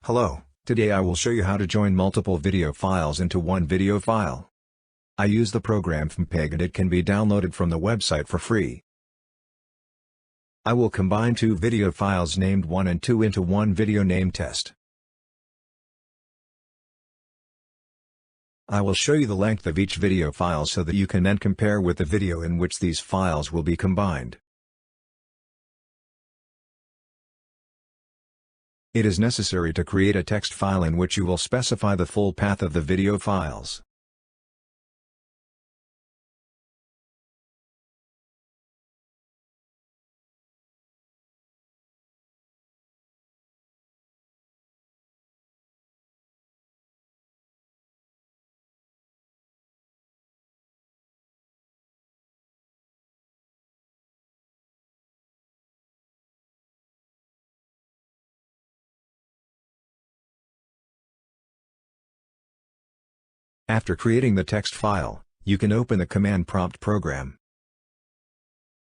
Hello, today I will show you how to join multiple video files into one video file. I use the program FFmpeg and it can be downloaded from the website for free. I will combine two video files named 1 and 2 into one video named test. I will show you the length of each video file so that you can then compare with the video in which these files will be combined. It is necessary to create a text file in which you will specify the full path of the video files. After creating the text file, you can open the command prompt program.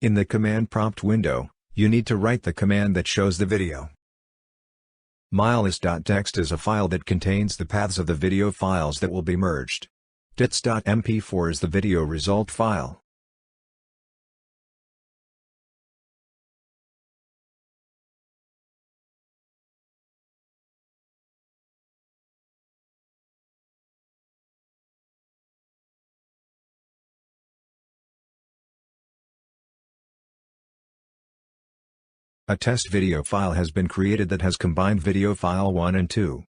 In the command prompt window, you need to write the command that shows the video. Milelist.txt is a file that contains the paths of the video files that will be merged. Tits.mp4 is the video result file. A test video file has been created that has combined video file 1 and 2.